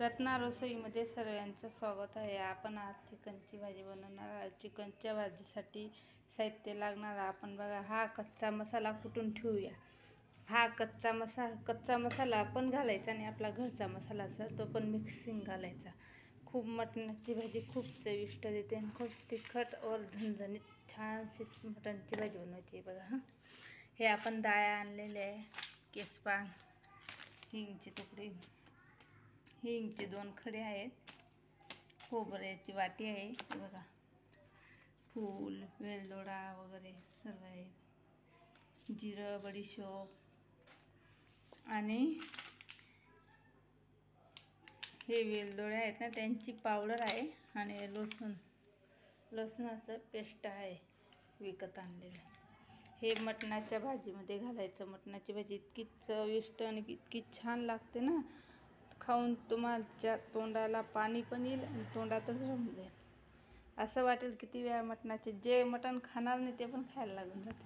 रत्ना रसोईमध्ये सर्वांचं स्वागत आहे। आपण आज चिकनची भाजी बनवणार आहोत। चिकनच्या भाजीसाठी साहित्य लागणार आपण बघा, हा कच्चा मसाला कुटून ठेवूया। हा कच्चा मसाला आपण घालायचा आणि आपला घरचा मसाला असेल तो पण मिक्सिंग घालायचा। खूप मटणाची भाजी खूप चविष्ट देते आणि खूप तिखट और झणझणीत छानशी मटणाची भाजी बनवायची आहे बघा। हे आपण डाळ आणलेले आहे, केसपान, हिंगचे तुकडे, हिंगचे 2 खडे आहेत, खोबऱ्याची वाटी आहे बघा, फूल, वेलदोडा वगैरे सर्व आहे, जिरं, बडीशोप आणि हे वेलदोडे आहेत ना त्यांची पावडर आहे आणि लसणाचं पेस्ट आहे विकत आणलेलं। हे मटणाच्या भाजीमध्ये घालायचं। मटणाची भाजी इतकी चविष्ट आणि इतकी छान लागते ना, खाऊन तुमच्या तोंडाला पाणी पण येईल आणि तोंडातच राहून जाईल। असं वाटेल किती वेळा मटणाचे, जे मटण खाणार नाही ते पण खायला लागून जाते।